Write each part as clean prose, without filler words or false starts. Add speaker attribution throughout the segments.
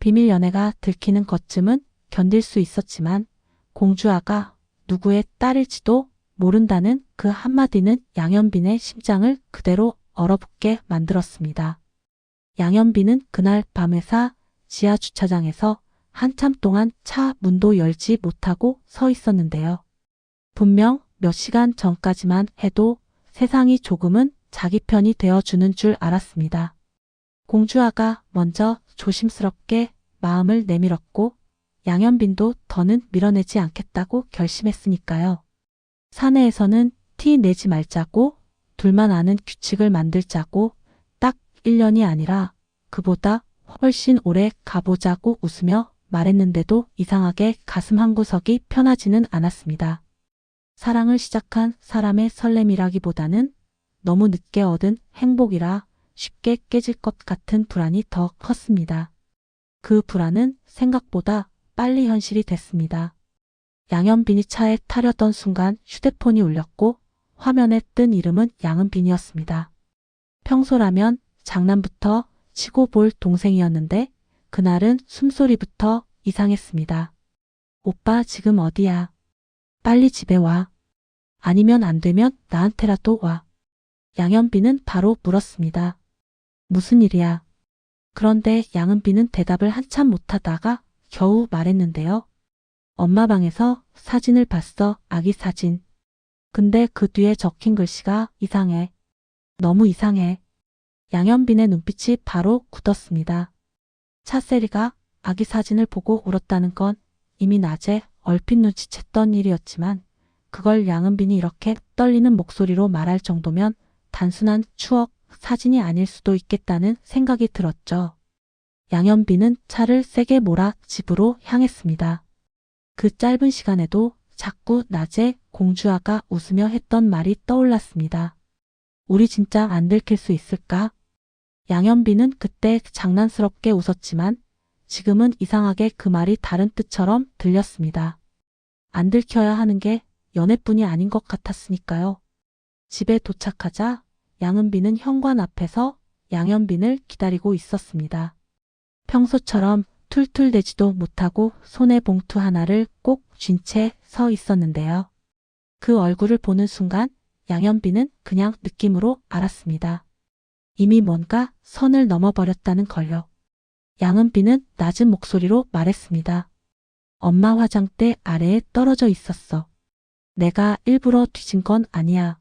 Speaker 1: 비밀 연애가 들키는 것쯤은 견딜 수 있었지만 공주아가 누구의 딸일지도 모른다는 그 한마디는 양현빈의 심장을 그대로 얼어붙게 만들었습니다. 양현빈은 그날 밤 회사 지하 주차장에서 한참 동안 차 문도 열지 못하고 서 있었는데요. 분명 몇 시간 전까지만 해도 세상이 조금은 자기 편이 되어주는 줄 알았습니다. 공주아가 먼저 조심스럽게 마음을 내밀었고 양현빈도 더는 밀어내지 않겠다고 결심했으니까요. 사내에서는 티 내지 말자고 둘만 아는 규칙을 만들자고 딱 1년이 아니라 그보다 훨씬 오래 가보자고 웃으며 말했는데도 이상하게 가슴 한구석이 편하지는 않았습니다. 사랑을 시작한 사람의 설렘이라기보다는 너무 늦게 얻은 행복이라 쉽게 깨질 것 같은 불안이 더 컸습니다. 그 불안은 생각보다 빨리 현실이 됐습니다. 양현빈이 차에 타려던 순간 휴대폰이 울렸고 화면에 뜬 이름은 양은빈이었습니다. 평소라면 장난부터 치고 볼 동생이었는데 그날은 숨소리부터 이상했습니다. 오빠 지금 어디야? 빨리 집에 와. 아니면 안 되면 나한테라도 와. 양현빈은 바로 물었습니다. 무슨 일이야? 그런데 양은빈은 대답을 한참 못하다가 겨우 말했는데요. 엄마 방에서 사진을 봤어, 아기 사진. 근데 그 뒤에 적힌 글씨가 이상해. 너무 이상해. 양현빈의 눈빛이 바로 굳었습니다. 차세리가 아기 사진을 보고 울었다는 건 이미 낮에 얼핏 눈치챘던 일이었지만 그걸 양은빈이 이렇게 떨리는 목소리로 말할 정도면 단순한 추억 사진이 아닐 수도 있겠다는 생각이 들었죠. 양현빈은 차를 세게 몰아 집으로 향했습니다. 그 짧은 시간에도 자꾸 낮에 공주아가 웃으며 했던 말이 떠올랐습니다. 우리 진짜 안 들킬 수 있을까? 양현빈은 그때 장난스럽게 웃었지만 지금은 이상하게 그 말이 다른 뜻처럼 들렸습니다. 안 들켜야 하는 게 연애뿐이 아닌 것 같았으니까요. 집에 도착하자 양은빈은 현관 앞에서 양현빈을 기다리고 있었습니다. 평소처럼 툴툴대지도 못하고 손에 봉투 하나를 꼭 쥔 채 서 있었는데요. 그 얼굴을 보는 순간 양현빈은 그냥 느낌으로 알았습니다. 이미 뭔가 선을 넘어버렸다는 걸요. 양은빈은 낮은 목소리로 말했습니다. 엄마 화장대 아래에 떨어져 있었어. 내가 일부러 뒤진 건 아니야.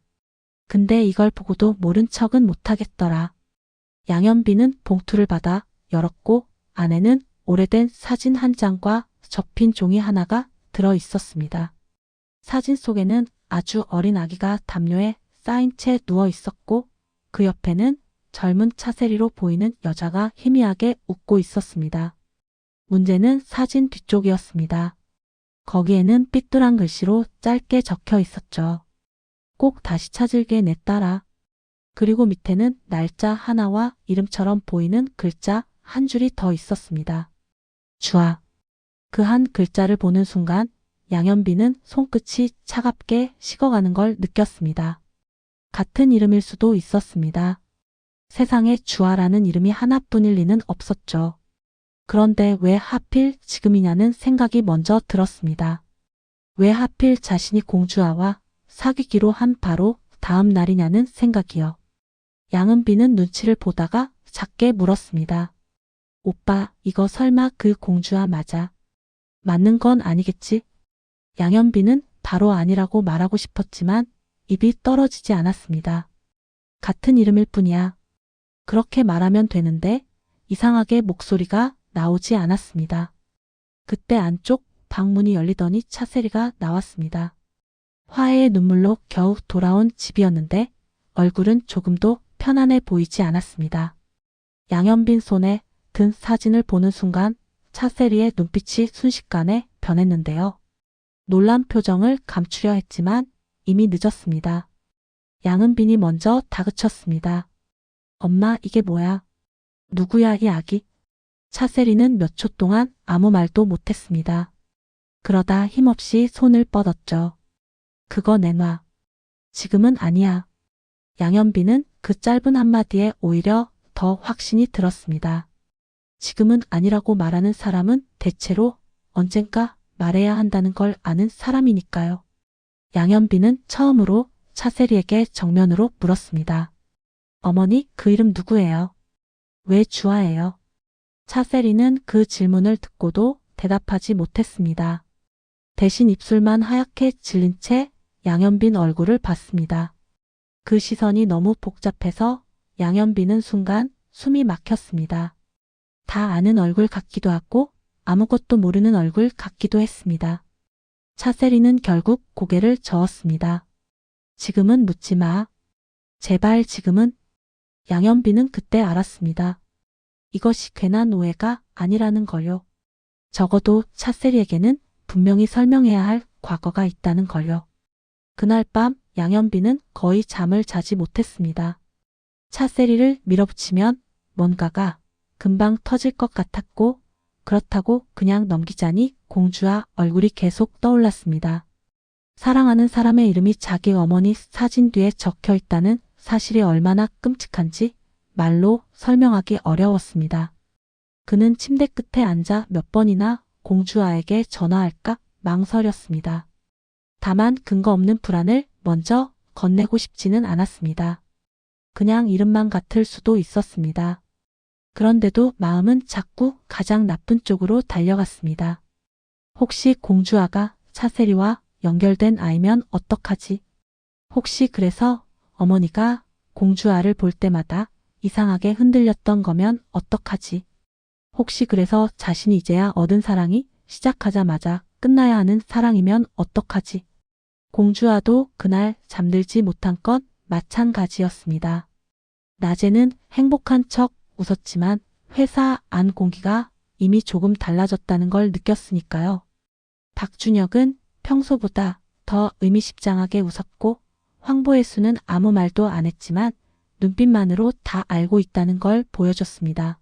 Speaker 1: 근데 이걸 보고도 모른 척은 못하겠더라. 양현빈은 봉투를 받아 열었고 안에는 오래된 사진 한 장과 접힌 종이 하나가 들어 있었습니다. 사진 속에는 아주 어린 아기가 담요에 쌓인 채 누워 있었고 그 옆에는 젊은 차세리로 보이는 여자가 희미하게 웃고 있었습니다. 문제는 사진 뒤쪽이었습니다. 거기에는 삐뚤한 글씨로 짧게 적혀 있었죠. 꼭 다시 찾을게 내 딸아. 그리고 밑에는 날짜 하나와 이름처럼 보이는 글자 한 줄이 더 있었습니다. 주아. 그 한 글자를 보는 순간 양현빈은 손끝이 차갑게 식어가는 걸 느꼈습니다. 같은 이름일 수도 있었습니다. 세상에 주아라는 이름이 하나뿐일 리는 없었죠. 그런데 왜 하필 지금이냐는 생각이 먼저 들었습니다. 왜 하필 자신이 공주아와 사귀기로 한 바로 다음 날이냐는 생각이요. 양은빈은 눈치를 보다가 작게 물었습니다. 오빠, 이거 설마 그 공주아 맞아? 맞는 건 아니겠지? 양현빈은 바로 아니라고 말하고 싶었지만 입이 떨어지지 않았습니다. 같은 이름일 뿐이야. 그렇게 말하면 되는데 이상하게 목소리가 나오지 않았습니다. 그때 안쪽 방문이 열리더니 차세리가 나왔습니다. 화해의 눈물로 겨우 돌아온 집이었는데 얼굴은 조금도 편안해 보이지 않았습니다. 양현빈 손에 든 사진을 보는 순간 차세리의 눈빛이 순식간에 변했는데요. 놀란 표정을 감추려 했지만 이미 늦었습니다. 양은빈이 먼저 다그쳤습니다. 엄마, 이게 뭐야? 누구야 이 아기? 차세리는 몇 초 동안 아무 말도 못했습니다. 그러다 힘없이 손을 뻗었죠. 그거 내놔. 지금은 아니야. 양현빈은 그 짧은 한마디에 오히려 더 확신이 들었습니다. 지금은 아니라고 말하는 사람은 대체로 언젠가 말해야 한다는 걸 아는 사람이니까요. 양현빈은 처음으로 차세리에게 정면으로 물었습니다. 어머니, 그 이름 누구예요? 왜 주아예요? 차세리는 그 질문을 듣고도 대답하지 못했습니다. 대신 입술만 하얗게 질린 채 양현빈 얼굴을 봤습니다. 그 시선이 너무 복잡해서 양현빈은 순간 숨이 막혔습니다. 다 아는 얼굴 같기도 하고 아무것도 모르는 얼굴 같기도 했습니다. 차세리는 결국 고개를 저었습니다. 지금은 묻지 마. 제발 지금은. 양현빈은 그때 알았습니다. 이것이 괜한 오해가 아니라는 걸요. 적어도 차세리에게는 분명히 설명해야 할 과거가 있다는 걸요. 그날 밤 양현빈은 거의 잠을 자지 못했습니다. 차세리를 밀어붙이면 뭔가가 금방 터질 것 같았고 그렇다고 그냥 넘기자니 공주와 얼굴이 계속 떠올랐습니다. 사랑하는 사람의 이름이 자기 어머니 사진 뒤에 적혀 있다는 사실이 얼마나 끔찍한지 말로 설명하기 어려웠습니다. 그는 침대 끝에 앉아 몇 번이나 공주아에게 전화할까 망설였습니다. 다만 근거 없는 불안을 먼저 건네고 싶지는 않았습니다. 그냥 이름만 같을 수도 있었습니다. 그런데도 마음은 자꾸 가장 나쁜 쪽으로 달려갔습니다. 혹시 공주아가 차세리와 연결된 아이면 어떡하지? 혹시 그래서 어머니가 공주아를 볼 때마다 이상하게 흔들렸던 거면 어떡하지? 혹시 그래서 자신이 이제야 얻은 사랑이 시작하자마자 끝나야 하는 사랑이면 어떡하지? 공주아도 그날 잠들지 못한 건 마찬가지였습니다. 낮에는 행복한 척 웃었지만 회사 안 공기가 이미 조금 달라졌다는 걸 느꼈으니까요. 박준혁은 평소보다 더 의미심장하게 웃었고 황보혜수는 아무 말도 안 했지만 눈빛만으로 다 알고 있다는 걸 보여줬습니다.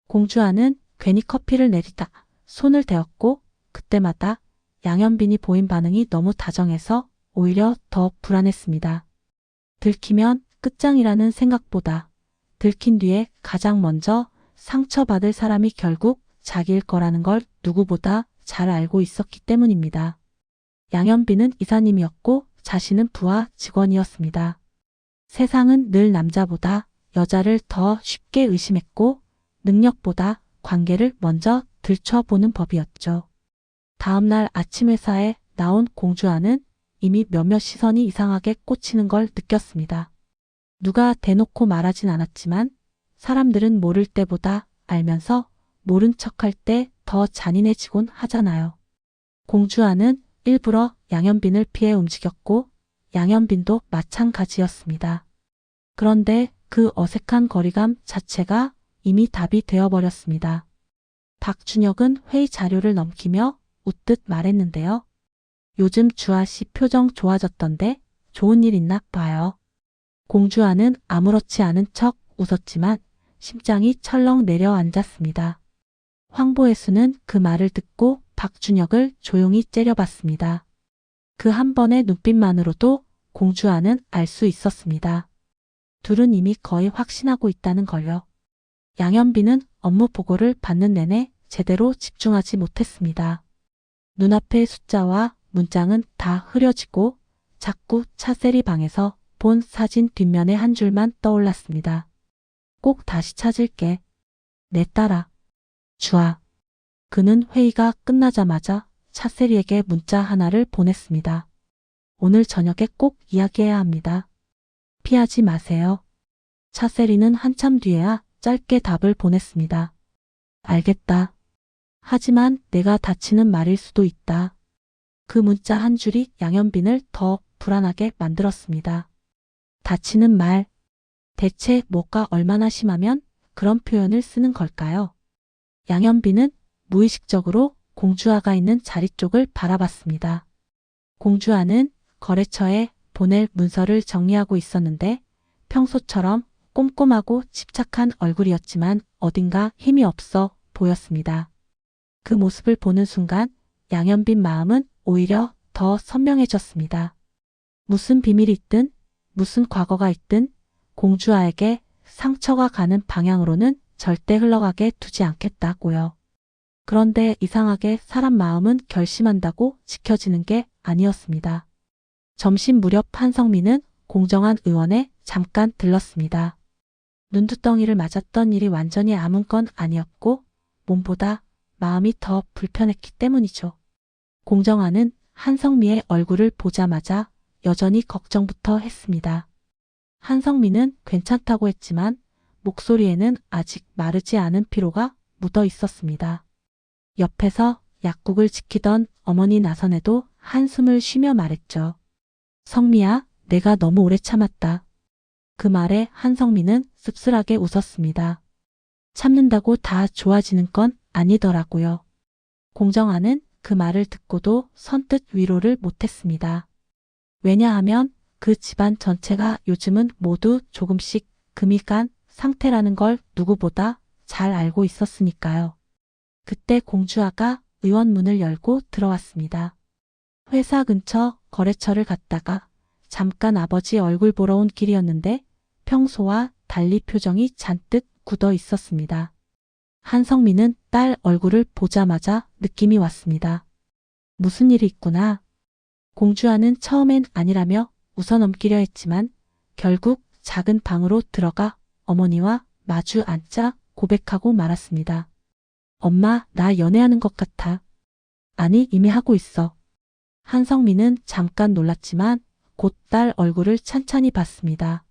Speaker 1: 공주아는 괜히 커피를 내리다 손을 대었고 그때마다 양현빈이 보인 반응이 너무 다정해서 오히려 더 불안했습니다. 들키면 끝장이라는 생각보다 들킨 뒤에 가장 먼저 상처받을 사람이 결국 자기일 거라는 걸 누구보다 잘 알고 있었기 때문입니다. 양현빈은 이사님이었고 자신은 부하 직원이었습니다. 세상은 늘 남자보다 여자를 더 쉽게 의심했고 능력보다 관계를 먼저 들춰보는 법이었죠. 다음날 아침 회사에 나온 공주아는 이미 몇몇 시선이 이상하게 꽂히는 걸 느꼈습니다. 누가 대놓고 말하진 않았지만 사람들은 모를 때보다 알면서 모른 척할 때 더 잔인해지곤 하잖아요. 공주아는 일부러 양현빈을 피해 움직였고 양현빈도 마찬가지였습니다. 그런데 그 어색한 거리감 자체가 이미 답이 되어버렸습니다. 박준혁은 회의 자료를 넘기며 웃듯 말했는데요. 요즘 주아씨 표정 좋아졌던데 좋은 일 있나 봐요. 공주아는 아무렇지 않은 척 웃었지만 심장이 철렁 내려앉았습니다. 황보혜수는 그 말을 듣고 박준혁을 조용히 째려봤습니다. 그 한 번의 눈빛만으로도 공주아는 알 수 있었습니다. 둘은 이미 거의 확신하고 있다는 걸요. 양현빈은 업무 보고를 받는 내내 제대로 집중하지 못했습니다. 눈앞의 숫자와 문장은 다 흐려지고 자꾸 차세리 방에서 본 사진 뒷면에 한 줄만 떠올랐습니다. 꼭 다시 찾을게. 내 딸아. 주아. 그는 회의가 끝나자마자 차세리에게 문자 하나를 보냈습니다. 오늘 저녁에 꼭 이야기해야 합니다. 피하지 마세요. 차세리는 한참 뒤에야 짧게 답을 보냈습니다. 알겠다. 하지만 내가 다치는 말일 수도 있다. 그 문자 한 줄이 양현빈을 더 불안하게 만들었습니다. 다치는 말. 대체 뭐가 얼마나 심하면 그런 표현을 쓰는 걸까요? 양현빈은 무의식적으로 공주아가 있는 자리 쪽을 바라봤습니다. 공주아는 거래처에 보낼 문서를 정리하고 있었는데 평소처럼 꼼꼼하고 집착한 얼굴이었지만 어딘가 힘이 없어 보였습니다. 그 모습을 보는 순간 양현빈 마음은 오히려 더 선명해졌습니다. 무슨 비밀이 있든 무슨 과거가 있든 공주아에게 상처가 가는 방향으로는 절대 흘러가게 두지 않겠다고요. 그런데 이상하게 사람 마음은 결심한다고 지켜지는 게 아니었습니다. 점심 무렵 한성민은 공정한 의원에 잠깐 들렀습니다. 눈두덩이를 맞았던 일이 완전히 아문 건 아니었고 몸보다 마음이 더 불편했기 때문이죠. 공정한은 한성미의 얼굴을 보자마자 여전히 걱정부터 했습니다. 한성미는 괜찮다고 했지만 목소리에는 아직 마르지 않은 피로가 묻어 있었습니다. 옆에서 약국을 지키던 어머니 나선애도 한숨을 쉬며 말했죠. 성미야, 내가 너무 오래 참았다. 그 말에 한성미는 씁쓸하게 웃었습니다. 참는다고 다 좋아지는 건 아니더라고요. 공정한은 그 말을 듣고도 선뜻 위로를 못했습니다. 왜냐하면 그 집안 전체가 요즘은 모두 조금씩 금이 간 상태라는 걸 누구보다 잘 알고 있었으니까요. 그때 공주아가 의원 문을 열고 들어왔습니다. 회사 근처 거래처를 갔다가 잠깐 아버지 얼굴 보러 온 길이었는데 평소와 달리 표정이 잔뜩 굳어 있었습니다. 한성민은 딸 얼굴을 보자마자 느낌이 왔습니다. 무슨 일이 있구나. 공주아는 처음엔 아니라며 웃어넘기려 했지만 결국 작은 방으로 들어가 어머니와 마주 앉자 고백하고 말았습니다. 엄마, 나 연애하는 것 같아. 아니, 이미 하고 있어. 한성민은 잠깐 놀랐지만 곧 딸 얼굴을 찬찬히 봤습니다.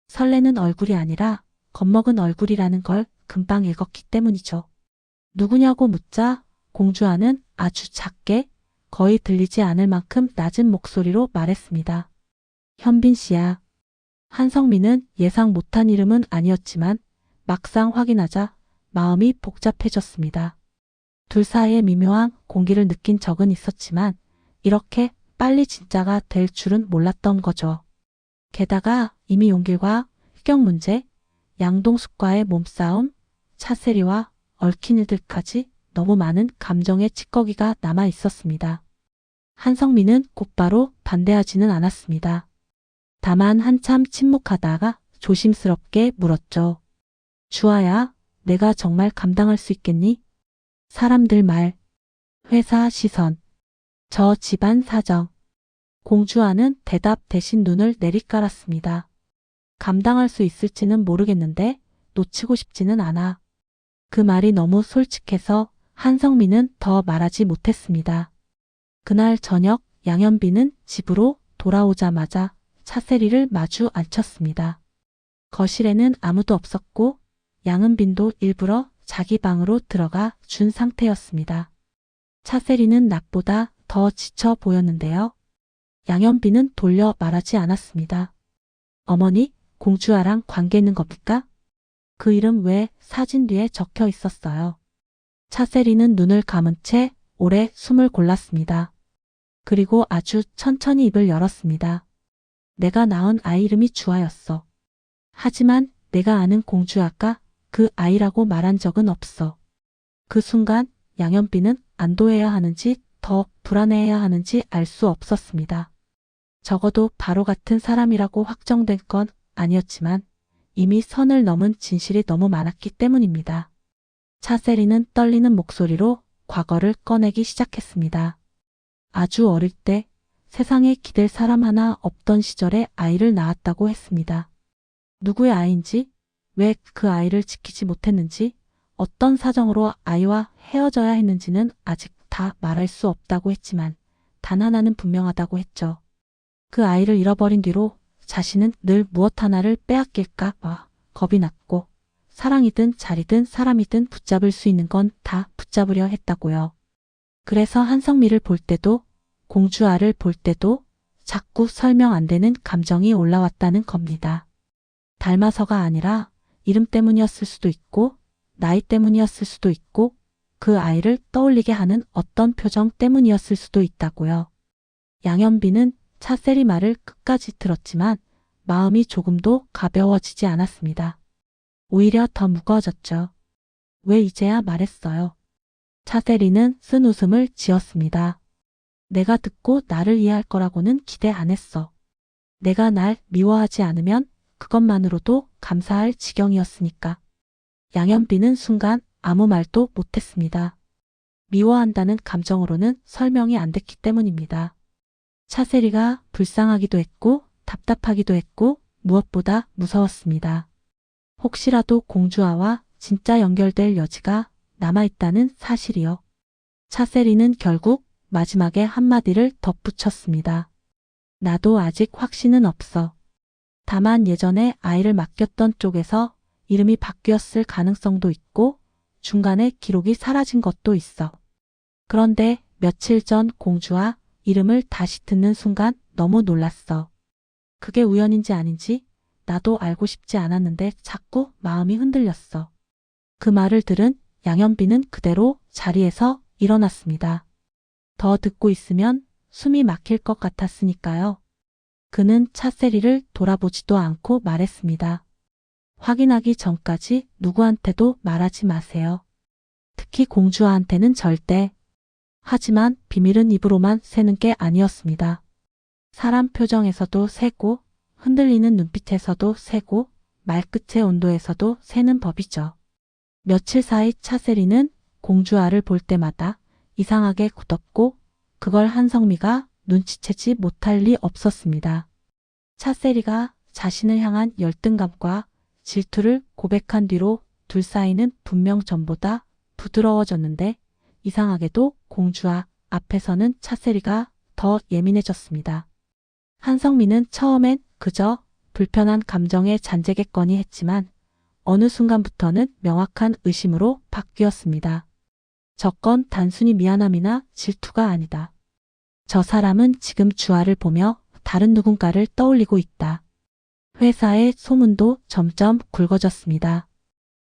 Speaker 1: 설레는 얼굴이 아니라 겁먹은 얼굴이라는 걸 금방 읽었기 때문이죠. 누구냐고 묻자 공주아는 아주 작게 거의 들리지 않을 만큼 낮은 목소리로 말했습니다. 현빈 씨야. 한성민은 예상 못한 이름은 아니었지만 막상 확인하자 마음이 복잡해졌습니다. 둘 사이의 미묘한 공기를 느낀 적은 있었지만 이렇게 빨리 진짜가 될 줄은 몰랐던 거죠. 게다가 이미 용길과 흑경 문제, 양동숙과의 몸싸움, 차세리와 얽힌 일들까지 너무 많은 감정의 찌꺼기가 남아 있었습니다. 한성민은 곧바로 반대하지는 않았습니다. 다만 한참 침묵하다가 조심스럽게 물었죠. 주아야, 내가 정말 감당할 수 있겠니? 사람들 말, 회사 시선, 저 집안 사정. 공주아는 대답 대신 눈을 내리깔았습니다. 감당할 수 있을지는 모르겠는데 놓치고 싶지는 않아. 그 말이 너무 솔직해서 한성민은 더 말하지 못했습니다. 그날 저녁 양현빈은 집으로 돌아오자마자 차세리를 마주 앉혔습니다. 거실에는 아무도 없었고 양은빈도 일부러 자기 방으로 들어가 준 상태였습니다. 차세리는 낮보다 더 지쳐 보였는데요. 양현빈은 돌려 말하지 않았습니다. 어머니, 공주아랑 관계 있는 겁니까? 그 이름 왜 사진 뒤에 적혀 있었어요. 차세리는 눈을 감은 채 오래 숨을 골랐습니다. 그리고 아주 천천히 입을 열었습니다. 내가 낳은 아이 이름이 주아였어. 하지만 내가 아는 공주아가 그 아이라고 말한 적은 없어. 그 순간 양현빈은 안도해야 하는지 더 불안해해야 하는지 알 수 없었습니다. 적어도 바로 같은 사람이라고 확정된 건 아니었지만 이미 선을 넘은 진실이 너무 많았기 때문입니다. 차세리는 떨리는 목소리로 과거를 꺼내기 시작했습니다. 아주 어릴 때 세상에 기댈 사람 하나 없던 시절에 아이를 낳았다고 했습니다. 누구의 아이인지, 왜 그 아이를 지키지 못했는지, 어떤 사정으로 아이와 헤어져야 했는지는 아직 다 말할 수 없다고 했지만 단 하나는 분명하다고 했죠. 그 아이를 잃어버린 뒤로 자신은 늘 무엇 하나를 빼앗길까 봐 겁이 났고 사랑이든 자리든 사람이든 붙잡을 수 있는 건 다 붙잡으려 했다고요. 그래서 한성미를 볼 때도 공주아를 볼 때도 자꾸 설명 안 되는 감정이 올라왔다는 겁니다. 닮아서가 아니라 이름 때문이었을 수도 있고 나이 때문이었을 수도 있고 그 아이를 떠올리게 하는 어떤 표정 때문이었을 수도 있다고요. 양현빈은 차세리 말을 끝까지 들었지만 마음이 조금도 가벼워지지 않았습니다. 오히려 더 무거워졌죠. 왜 이제야 말했어요? 차세리는 쓴 웃음을 지었습니다. 내가 듣고 나를 이해할 거라고는 기대 안 했어. 내가 날 미워하지 않으면 그것만으로도 감사할 지경이었으니까. 양현빈은 순간 아무 말도 못했습니다. 미워한다는 감정으로는 설명이 안 됐기 때문입니다. 차세리가 불쌍하기도 했고 답답하기도 했고 무엇보다 무서웠습니다. 혹시라도 공주아와 진짜 연결될 여지가 남아있다는 사실이요. 차세리는 결국 마지막에 한마디를 덧붙였습니다. 나도 아직 확신은 없어. 다만 예전에 아이를 맡겼던 쪽에서 이름이 바뀌었을 가능성도 있고 중간에 기록이 사라진 것도 있어. 그런데 며칠 전 공주아 이름을 다시 듣는 순간 너무 놀랐어. 그게 우연인지 아닌지 나도 알고 싶지 않았는데 자꾸 마음이 흔들렸어. 그 말을 들은 양현빈은 그대로 자리에서 일어났습니다. 더 듣고 있으면 숨이 막힐 것 같았으니까요. 그는 차세리를 돌아보지도 않고 말했습니다. 확인하기 전까지 누구한테도 말하지 마세요. 특히 공주아한테는 절대. 하지만 비밀은 입으로만 새는 게 아니었습니다. 사람 표정에서도 새고 흔들리는 눈빛에서도 새고 말끝의 온도에서도 새는 법이죠. 며칠 사이 차세리는 공주아를 볼 때마다 이상하게 굳었고 그걸 한성미가 눈치채지 못할 리 없었습니다. 차세리가 자신을 향한 열등감과 질투를 고백한 뒤로 둘 사이는 분명 전보다 부드러워졌는데 이상하게도 공주아 앞에서는 차세리가 더 예민해졌습니다. 한성미는 처음엔 그저 불편한 감정에 잔재겠거니 했지만 어느 순간부터는 명확한 의심으로 바뀌었습니다. 저건 단순히 미안함이나 질투가 아니다. 저 사람은 지금 주아를 보며 다른 누군가를 떠올리고 있다. 회사의 소문도 점점 굵어졌습니다.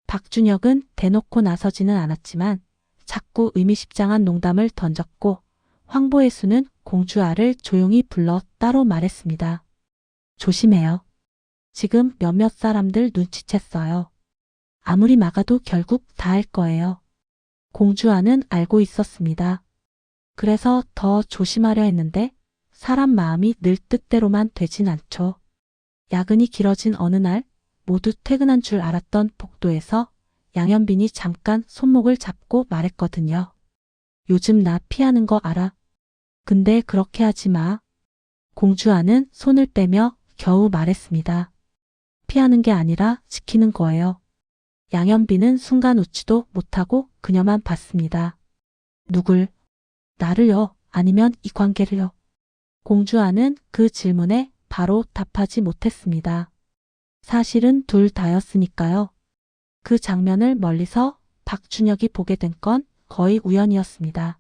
Speaker 1: 박준혁은 대놓고 나서지는 않았지만 자꾸 의미심장한 농담을 던졌고 황보혜수는 공주아를 조용히 불러 따로 말했습니다. 조심해요. 지금 몇몇 사람들 눈치챘어요. 아무리 막아도 결국 다 할 거예요. 공주아는 알고 있었습니다. 그래서 더 조심하려 했는데 사람 마음이 늘 뜻대로만 되진 않죠. 야근이 길어진 어느 날 모두 퇴근한 줄 알았던 복도에서 양현빈이 잠깐 손목을 잡고 말했거든요. 요즘 나 피하는 거 알아? 근데 그렇게 하지 마. 공주아는 손을 빼며 겨우 말했습니다. 피하는 게 아니라 지키는 거예요. 양현빈은 순간 웃지도 못하고 그녀만 봤습니다. 누굴? 나를요? 아니면 이 관계를요? 공주아는 그 질문에 바로 답하지 못했습니다. 사실은 둘 다였으니까요. 그 장면을 멀리서 박준혁이 보게 된 건 거의 우연이었습니다.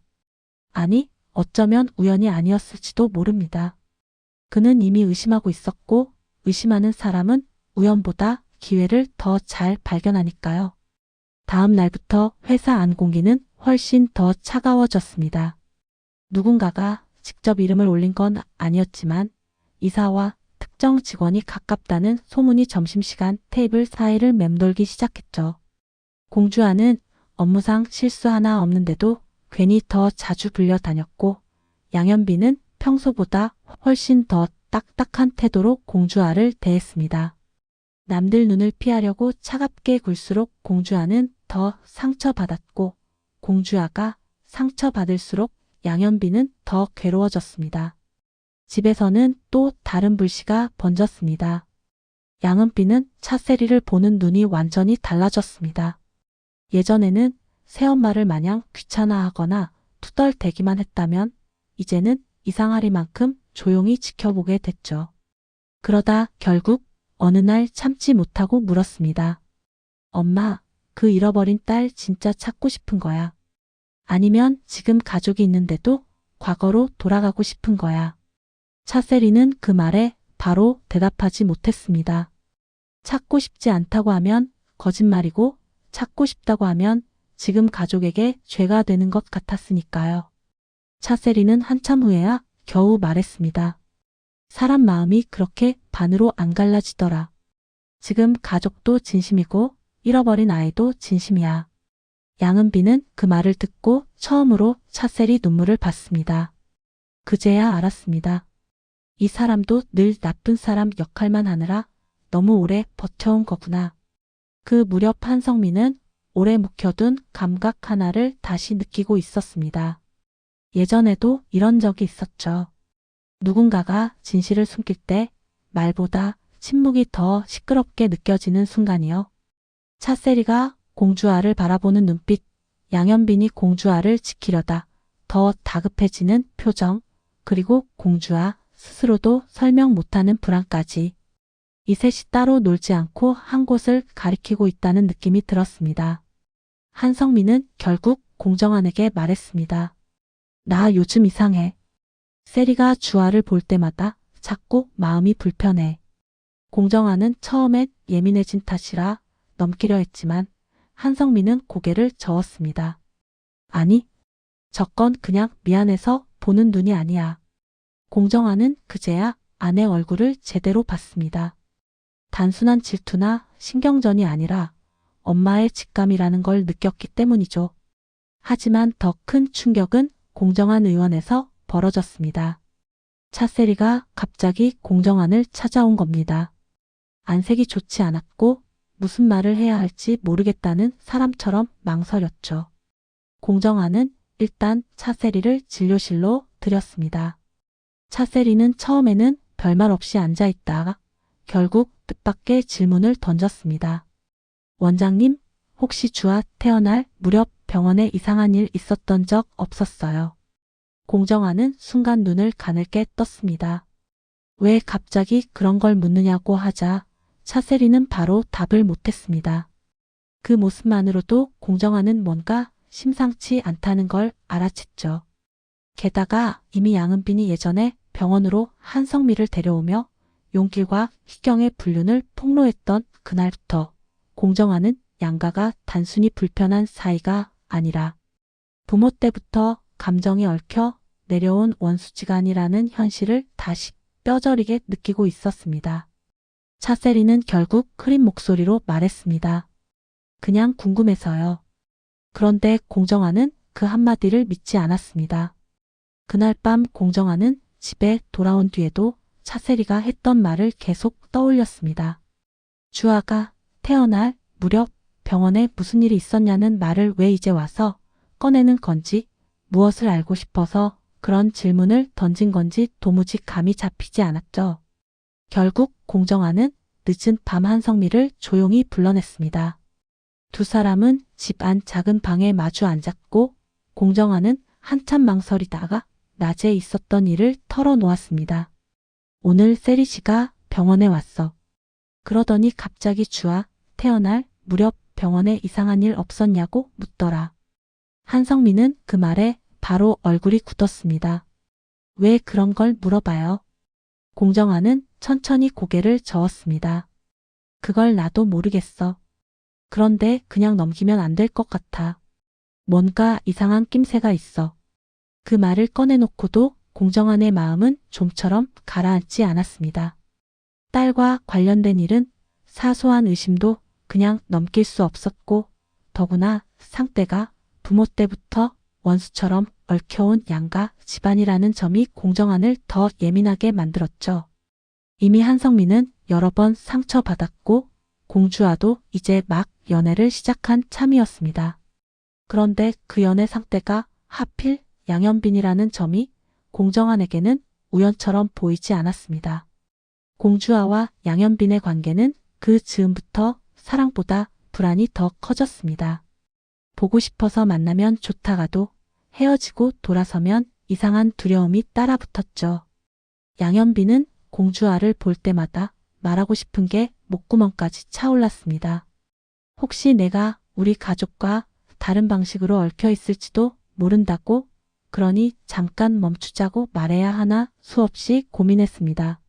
Speaker 1: 아니, 어쩌면 우연이 아니었을지도 모릅니다. 그는 이미 의심하고 있었고 의심하는 사람은 우연보다 기회를 더 잘 발견하니까요. 다음 날부터 회사 안 공기는 훨씬 더 차가워졌습니다. 누군가가 직접 이름을 올린 건 아니었지만 이사와 특정 직원이 가깝다는 소문이 점심시간 테이블 사이를 맴돌기 시작했죠. 공주아는 업무상 실수 하나 없는데도 괜히 더 자주 불려다녔고 양현빈은 평소보다 훨씬 더 딱딱한 태도로 공주아를 대했습니다. 남들 눈을 피하려고 차갑게 굴수록 공주아는 더 상처받았고 공주아가 상처받을수록 양현빈은 더 괴로워졌습니다. 집에서는 또 다른 불씨가 번졌습니다. 양은비는 차세리를 보는 눈이 완전히 달라졌습니다. 예전에는 새엄마를 마냥 귀찮아하거나 투덜대기만 했다면 이제는 이상하리만큼 조용히 지켜보게 됐죠. 그러다 결국 어느 날 참지 못하고 물었습니다. 엄마, 그 잃어버린 딸 진짜 찾고 싶은 거야? 아니면 지금 가족이 있는데도 과거로 돌아가고 싶은 거야? 차세리는 그 말에 바로 대답하지 못했습니다. 찾고 싶지 않다고 하면 거짓말이고 찾고 싶다고 하면 지금 가족에게 죄가 되는 것 같았으니까요. 차세리는 한참 후에야 겨우 말했습니다. 사람 마음이 그렇게 반으로 안 갈라지더라. 지금 가족도 진심이고 잃어버린 아이도 진심이야. 양은비는 그 말을 듣고 처음으로 차세리 눈물을 봤습니다. 그제야 알았습니다. 이 사람도 늘 나쁜 사람 역할만 하느라 너무 오래 버텨온 거구나. 그 무렵 한성민은 오래 묵혀둔 감각 하나를 다시 느끼고 있었습니다. 예전에도 이런 적이 있었죠. 누군가가 진실을 숨길 때 말보다 침묵이 더 시끄럽게 느껴지는 순간이요. 차세리가 공주아를 바라보는 눈빛, 양현빈이 공주아를 지키려다 더 다급해지는 표정, 그리고 공주아 스스로도 설명 못하는 불안까지. 이 셋이 따로 놀지 않고 한 곳을 가리키고 있다는 느낌이 들었습니다. 한성민은 결국 공정한에게 말했습니다. 나 요즘 이상해. 세리가 주아를 볼 때마다 자꾸 마음이 불편해. 공정한은 처음엔 예민해진 탓이라 넘기려 했지만 한성민은 고개를 저었습니다. 아니, 저건 그냥 미안해서 보는 눈이 아니야. 공정한은 그제야 아내 얼굴을 제대로 봤습니다. 단순한 질투나 신경전이 아니라 엄마의 직감이라는 걸 느꼈기 때문이죠. 하지만 더 큰 충격은 공정한 의원에서 벌어졌습니다. 차세리가 갑자기 공정한을 찾아온 겁니다. 안색이 좋지 않았고 무슨 말을 해야 할지 모르겠다는 사람처럼 망설였죠. 공정한은 일단 차세리를 진료실로 들였습니다. 차세리는 처음에는 별말 없이 앉아있다가 결국 뜻밖의 질문을 던졌습니다. 원장님, 혹시 주아 태어날 무렵 병원에 이상한 일 있었던 적 없었어요? 공정한은 순간 눈을 가늘게 떴습니다. 왜 갑자기 그런 걸 묻느냐고 하자 차세리는 바로 답을 못했습니다. 그 모습만으로도 공정한은 뭔가 심상치 않다는 걸 알아챘죠. 게다가 이미 양은빈이 예전에 병원으로 한성미를 데려오며 용길과 희경의 불륜을 폭로했던 그날부터 공정한은 양가가 단순히 불편한 사이가 아니라 부모 때부터 감정이 얽혀 내려온 원수지간이라는 현실을 다시 뼈저리게 느끼고 있었습니다. 차세리는 결국 흐린 목소리로 말했습니다. 그냥 궁금해서요. 그런데 공정한은 그 한마디를 믿지 않았습니다. 그날 밤 공정한은 집에 돌아온 뒤에도 차세리가 했던 말을 계속 떠올렸습니다. 주아가 태어날 무렵 병원에 무슨 일이 있었냐는 말을 왜 이제 와서 꺼내는 건지, 무엇을 알고 싶어서 그런 질문을 던진 건지 도무지 감이 잡히지 않았죠. 결국 공정한은 늦은 밤 한성미를 조용히 불러냈습니다. 두 사람은 집 안 작은 방에 마주 앉았고 공정한은 한참 망설이다가 낮에 있었던 일을 털어놓았습니다. 오늘 세리 씨가 병원에 왔어. 그러더니 갑자기 주아 태어날 무렵 병원에 이상한 일 없었냐고 묻더라. 한성민은 그 말에 바로 얼굴이 굳었습니다. 왜 그런 걸 물어봐요? 공정한은 천천히 고개를 저었습니다. 그걸 나도 모르겠어. 그런데 그냥 넘기면 안 될 것 같아. 뭔가 이상한 낌새가 있어. 그 말을 꺼내놓고도 공정한의 마음은 좀처럼 가라앉지 않았습니다. 딸과 관련된 일은 사소한 의심도 그냥 넘길 수 없었고 더구나 상대가 부모 때부터 원수처럼 얽혀온 양가 집안이라는 점이 공정한을 더 예민하게 만들었죠. 이미 한성민은 여러 번 상처받았고 공주와도 이제 막 연애를 시작한 참이었습니다. 그런데 그 연애 상대가 하필 양현빈이라는 점이 공정한에게는 우연처럼 보이지 않았습니다. 공주아와 양현빈의 관계는 그 즈음부터 사랑보다 불안이 더 커졌습니다. 보고 싶어서 만나면 좋다가도 헤어지고 돌아서면 이상한 두려움이 따라붙었죠. 양현빈은 공주아를 볼 때마다 말하고 싶은 게 목구멍까지 차올랐습니다. 혹시 내가 우리 가족과 다른 방식으로 얽혀 있을지도 모른다고, 그러니 잠깐 멈추자고 말해야 하나 수없이 고민했습니다.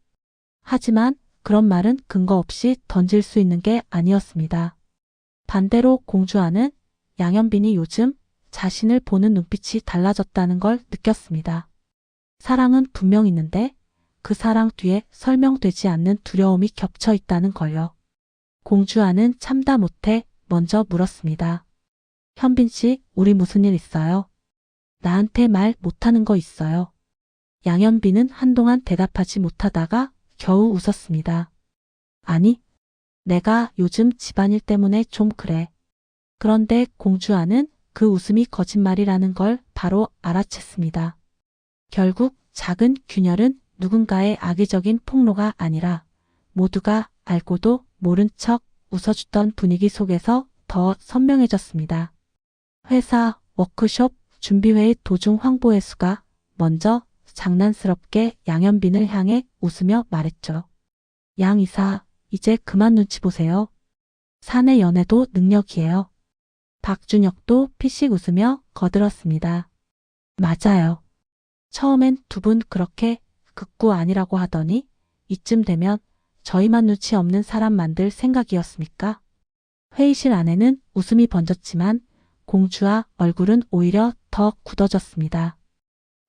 Speaker 1: 하지만 그런 말은 근거 없이 던질 수 있는 게 아니었습니다. 반대로 공주아는 양현빈이 요즘 자신을 보는 눈빛이 달라졌다는 걸 느꼈습니다. 사랑은 분명 있는데 그 사랑 뒤에 설명되지 않는 두려움이 겹쳐 있다는 걸요. 공주아는 참다 못해 먼저 물었습니다. 현빈 씨, 우리 무슨 일 있어요? 나한테 말 못하는 거 있어요. 양현빈은 한동안 대답하지 못하다가 겨우 웃었습니다. 아니, 내가 요즘 집안일 때문에 좀 그래. 그런데 공주아는 그 웃음이 거짓말이라는 걸 바로 알아챘습니다. 결국 작은 균열은 누군가의 악의적인 폭로가 아니라 모두가 알고도 모른 척 웃어주던 분위기 속에서 더 선명해졌습니다. 회사 워크숍 준비회의 도중 황보혜수가 먼저 장난스럽게 양현빈을 향해 웃으며 말했죠. 양 이사, 이제 그만 눈치 보세요. 사내 연애도 능력이에요. 박준혁도 피식 웃으며 거들었습니다. 맞아요. 처음엔 두 분 그렇게 극구 아니라고 하더니 이쯤 되면 저희만 눈치 없는 사람 만들 생각이었습니까? 회의실 안에는 웃음이 번졌지만 공주와 얼굴은 오히려 더 굳어졌습니다.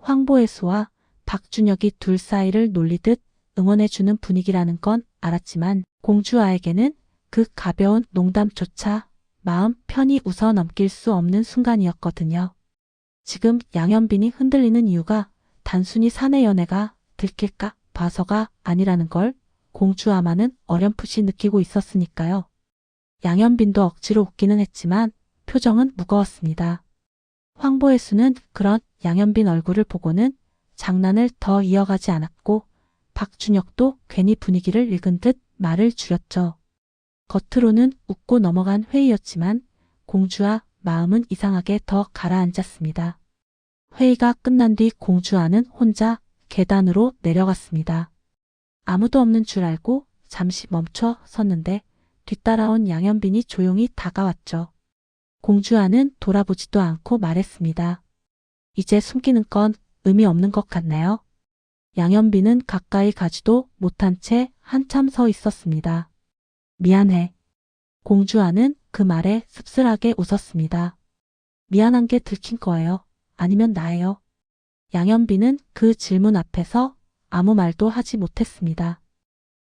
Speaker 1: 황보혜수와 박준혁이 둘 사이를 놀리듯 응원해주는 분위기라는 건 알았지만 공주아에게는 그 가벼운 농담조차 마음 편히 웃어 넘길 수 없는 순간이었거든요. 지금 양현빈이 흔들리는 이유가 단순히 사내 연애가 들킬까 봐서가 아니라는 걸 공주아마는 어렴풋이 느끼고 있었으니까요. 양현빈도 억지로 웃기는 했지만 표정은 무거웠습니다. 황보혜수는 그런 양현빈 얼굴을 보고는 장난을 더 이어가지 않았고 박준혁도 괜히 분위기를 읽은 듯 말을 줄였죠. 겉으로는 웃고 넘어간 회의였지만 공주아 마음은 이상하게 더 가라앉았습니다. 회의가 끝난 뒤 공주아는 혼자 계단으로 내려갔습니다. 아무도 없는 줄 알고 잠시 멈춰 섰는데 뒤따라온 양현빈이 조용히 다가왔죠. 공주아는 돌아보지도 않고 말했습니다. 이제 숨기는 건 의미 없는 것 같나요? 양현빈은 가까이 가지도 못한 채 한참 서 있었습니다. 미안해. 공주아는 그 말에 씁쓸하게 웃었습니다. 미안한 게 들킨 거예요? 아니면 나예요? 양현빈은 그 질문 앞에서 아무 말도 하지 못했습니다.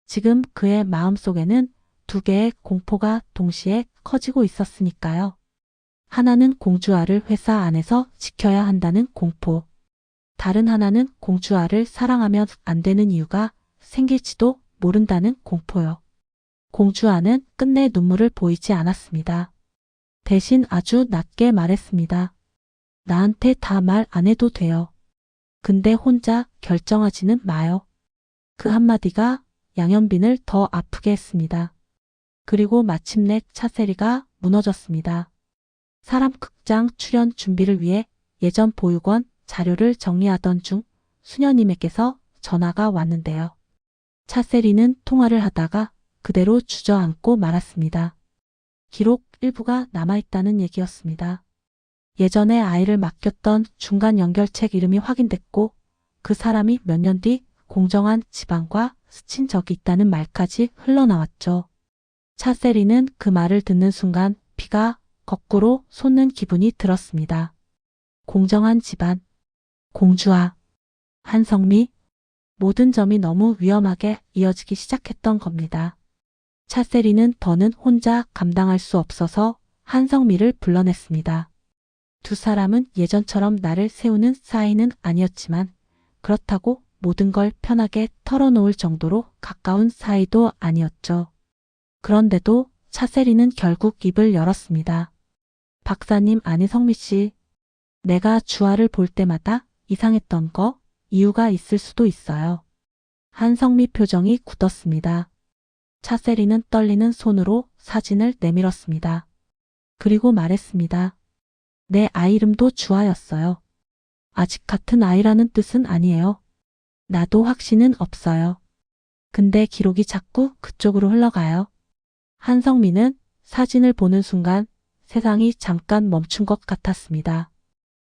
Speaker 1: 지금 그의 마음속에는 두 개의 공포가 동시에 커지고 있었으니까요. 하나는 공주아를 회사 안에서 지켜야 한다는 공포. 다른 하나는 공주아를 사랑하면 안 되는 이유가 생길지도 모른다는 공포요. 공주아는 끝내 눈물을 보이지 않았습니다. 대신 아주 낮게 말했습니다. 나한테 다 말 안 해도 돼요. 근데 혼자 결정하지는 마요. 그 한마디가 양현빈을 더 아프게 했습니다. 그리고 마침내 차세리가 무너졌습니다. 사람 극장 출연 준비를 위해 예전 보육원 자료를 정리하던 중 수녀님에게서 전화가 왔는데요. 차세리는 통화를 하다가 그대로 주저앉고 말았습니다. 기록 일부가 남아있다는 얘기였습니다. 예전에 아이를 맡겼던 중간 연결책 이름이 확인됐고 그 사람이 몇 년 뒤 공정한 집안과 스친 적이 있다는 말까지 흘러나왔죠. 차세리는 그 말을 듣는 순간 피가 거꾸로 솟는 기분이 들었습니다. 공정한 집안, 공주아, 한성미, 모든 점이 너무 위험하게 이어지기 시작했던 겁니다. 차세리는 더는 혼자 감당할 수 없어서 한성미를 불러냈습니다. 두 사람은 예전처럼 나를 세우는 사이는 아니었지만 그렇다고 모든 걸 편하게 털어놓을 정도로 가까운 사이도 아니었죠. 그런데도 차세리는 결국 입을 열었습니다. 박사님, 아니 성미 씨, 내가 주아를 볼 때마다 이상했던 거 이유가 있을 수도 있어요. 한성미 표정이 굳었습니다. 차세리는 떨리는 손으로 사진을 내밀었습니다. 그리고 말했습니다. 내 아이 이름도 주아였어요. 아직 같은 아이라는 뜻은 아니에요. 나도 확신은 없어요. 근데 기록이 자꾸 그쪽으로 흘러가요. 한성미는 사진을 보는 순간 세상이 잠깐 멈춘 것 같았습니다.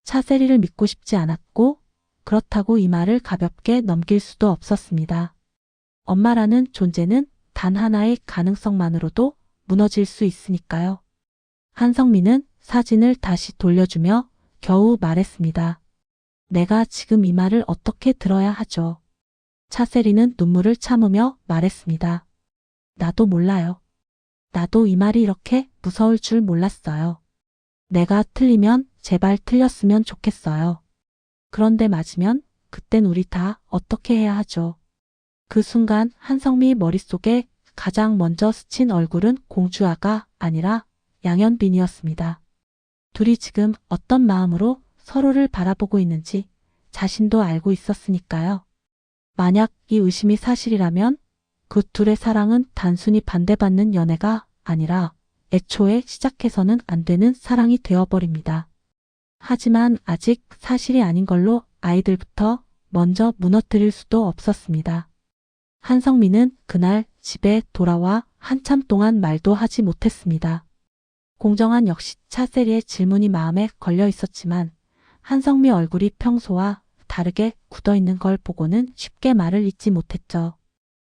Speaker 1: 차세리를 믿고 싶지 않았고 그렇다고 이 말을 가볍게 넘길 수도 없었습니다. 엄마라는 존재는 단 하나의 가능성만으로도 무너질 수 있으니까요. 한성미는 사진을 다시 돌려주며 겨우 말했습니다. 내가 지금 이 말을 어떻게 들어야 하죠? 차세리는 눈물을 참으며 말했습니다. 나도 몰라요. 나도 이 말이 이렇게 무서울 줄 몰랐어요. 내가 틀리면 제발 틀렸으면 좋겠어요. 그런데 맞으면 그땐 우리 다 어떻게 해야 하죠? 그 순간 한성미 머릿속에 가장 먼저 스친 얼굴은 공주아가 아니라 양현빈이었습니다. 둘이 지금 어떤 마음으로 서로를 바라보고 있는지 자신도 알고 있었으니까요. 만약 이 의심이 사실이라면 그 둘의 사랑은 단순히 반대받는 연애가 아니라 애초에 시작해서는 안 되는 사랑이 되어버립니다. 하지만 아직 사실이 아닌 걸로 아이들부터 먼저 무너뜨릴 수도 없었습니다. 한성민은 그날 집에 돌아와 한참 동안 말도 하지 못했습니다. 공정한 역시 차세리의 질문이 마음에 걸려 있었지만 한성미 얼굴이 평소와 다르게 굳어있는 걸 보고는 쉽게 말을 잇지 못했죠.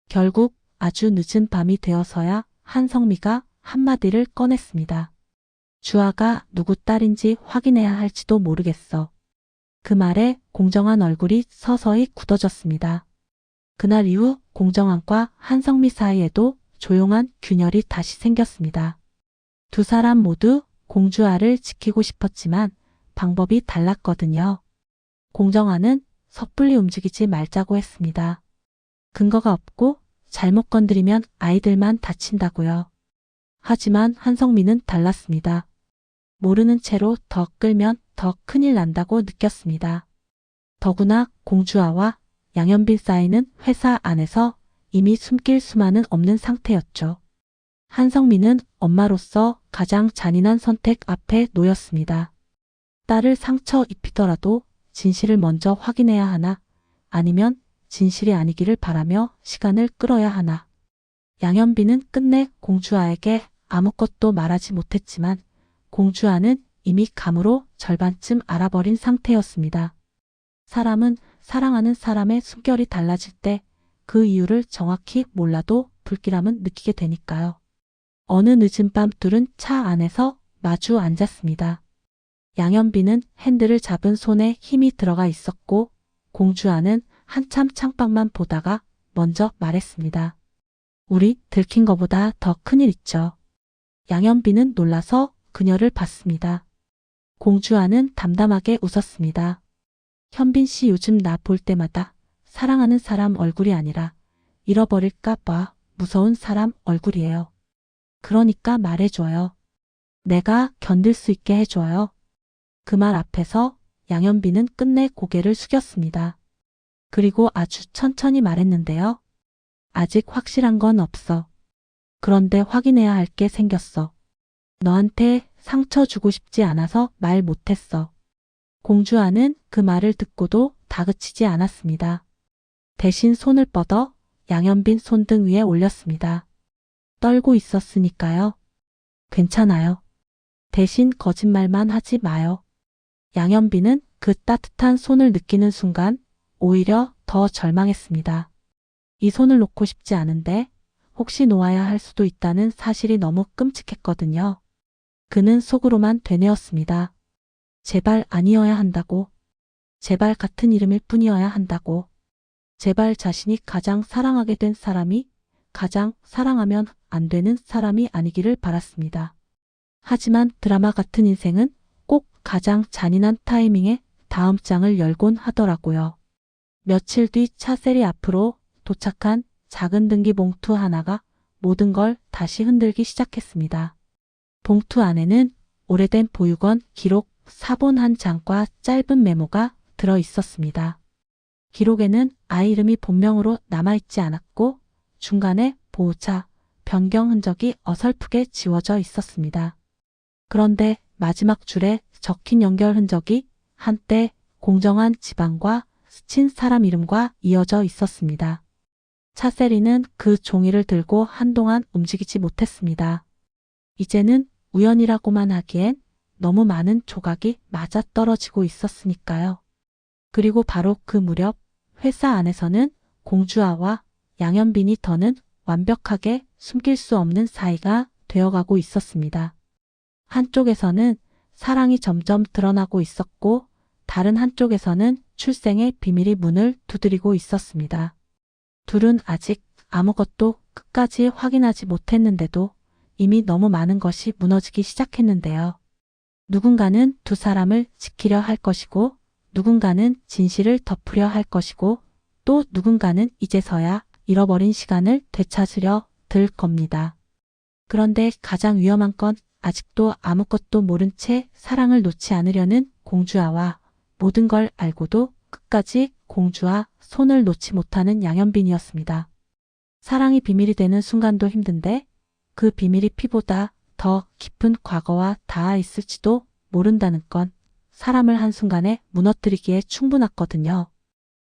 Speaker 1: 결국 아주 늦은 밤이 되어서야 한성미가 한마디를 꺼냈습니다. 주아가 누구 딸인지 확인해야 할지도 모르겠어. 그 말에 공정한 얼굴이 서서히 굳어졌습니다. 그날 이후 공정한과 한성미 사이에도 조용한 균열이 다시 생겼습니다. 두 사람 모두 공주아를 지키고 싶었지만 방법이 달랐거든요. 공정한은 섣불리 움직이지 말자고 했습니다. 근거가 없고 잘못 건드리면 아이들만 다친다고요. 하지만 한성민은 달랐습니다. 모르는 채로 더 끌면 더 큰일 난다고 느꼈습니다. 더구나 공주아와 양현빈 사이는 회사 안에서 이미 숨길 수만은 없는 상태였죠. 한성민은 엄마로서 가장 잔인한 선택 앞에 놓였습니다. 딸을 상처 입히더라도 진실을 먼저 확인해야 하나, 아니면 진실이 아니기를 바라며 시간을 끌어야 하나. 양현빈은 끝내 공주아에게 아무것도 말하지 못했지만 공주아는 이미 감으로 절반쯤 알아버린 상태였습니다. 사람은 사랑하는 사람의 숨결이 달라질 때 그 이유를 정확히 몰라도 불길함은 느끼게 되니까요. 어느 늦은 밤 둘은 차 안에서 마주 앉았습니다. 양현빈은 핸들을 잡은 손에 힘이 들어가 있었고 공주아는 한참 창밖만 보다가 먼저 말했습니다. 우리 들킨 거보다 더 큰일 있죠. 양현빈은 놀라서 그녀를 봤습니다. 공주아는 담담하게 웃었습니다. 현빈 씨 요즘 나 볼 때마다 사랑하는 사람 얼굴이 아니라 잃어버릴까 봐 무서운 사람 얼굴이에요. 그러니까 말해줘요. 내가 견딜 수 있게 해줘요. 그 말 앞에서 양현빈은 끝내 고개를 숙였습니다. 그리고 아주 천천히 말했는데요. 아직 확실한 건 없어. 그런데 확인해야 할 게 생겼어. 너한테 상처 주고 싶지 않아서 말 못했어. 공주아는 그 말을 듣고도 다그치지 않았습니다. 대신 손을 뻗어 양현빈 손등 위에 올렸습니다. 떨고 있었으니까요. 괜찮아요. 대신 거짓말만 하지 마요. 양현빈은 그 따뜻한 손을 느끼는 순간 오히려 더 절망했습니다. 이 손을 놓고 싶지 않은데 혹시 놓아야 할 수도 있다는 사실이 너무 끔찍했거든요. 그는 속으로만 되뇌었습니다. 제발 아니어야 한다고. 제발 같은 이름일 뿐이어야 한다고. 제발 자신이 가장 사랑하게 된 사람이 가장 사랑하면 안 되는 사람이 아니기를 바랐습니다. 하지만 드라마 같은 인생은 꼭 가장 잔인한 타이밍에 다음 장을 열곤 하더라고요. 며칠 뒤 차세리 앞으로 도착한 작은 등기 봉투 하나가 모든 걸 다시 흔들기 시작했습니다. 봉투 안에는 오래된 보육원 기록 사본 한 장과 짧은 메모가 들어 있었습니다. 기록에는 아이 이름이 본명으로 남아있지 않았고 중간에 보호자, 변경 흔적이 어설프게 지워져 있었습니다. 그런데 마지막 줄에 적힌 연결 흔적이 한때 공정한 집안과 스친 사람 이름과 이어져 있었습니다. 차세리는 그 종이를 들고 한동안 움직이지 못했습니다. 이제는 우연이라고만 하기엔 너무 많은 조각이 맞아떨어지고 있었으니까요. 그리고 바로 그 무렵 회사 안에서는 공주아와 양현빈이 더는 완벽하게 숨길 수 없는 사이가 되어가고 있었습니다. 한쪽에서는 사랑이 점점 드러나고 있었고 다른 한쪽에서는 출생의 비밀이 문을 두드리고 있었습니다. 둘은 아직 아무것도 끝까지 확인하지 못했는데도 이미 너무 많은 것이 무너지기 시작했는데요. 누군가는 두 사람을 지키려 할 것이고 누군가는 진실을 덮으려 할 것이고 또 누군가는 이제서야 잃어버린 시간을 되찾으려 들 겁니다. 그런데 가장 위험한 건 아직도 아무것도 모른 채 사랑을 놓지 않으려는 공주아와 모든 걸 알고도 끝까지 공주아 손을 놓지 못하는 양현빈이었습니다. 사랑이 비밀이 되는 순간도 힘든데 그 비밀이 피보다 더 깊은 과거와 닿아 있을지도 모른다는 건 사람을 한순간에 무너뜨리기에 충분했거든요.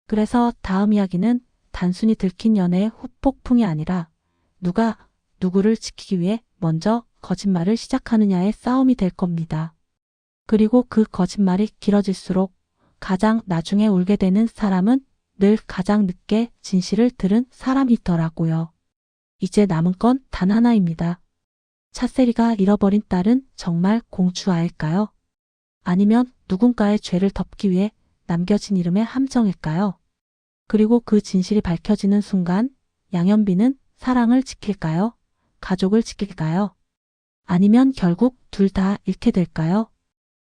Speaker 1: 그래서 다음 이야기는 단순히 들킨 연애의 후폭풍이 아니라 누가 누구를 지키기 위해 먼저 거짓말을 시작하느냐의 싸움이 될 겁니다. 그리고 그 거짓말이 길어질수록 가장 나중에 울게 되는 사람은 늘 가장 늦게 진실을 들은 사람이더라고요. 이제 남은 건 단 하나입니다. 차세리가 잃어버린 딸은 정말 공주아일까요? 아니면 누군가의 죄를 덮기 위해 남겨진 이름의 함정일까요? 그리고 그 진실이 밝혀지는 순간 양현빈은 사랑을 지킬까요? 가족을 지킬까요? 아니면 결국 둘 다 잃게 될까요?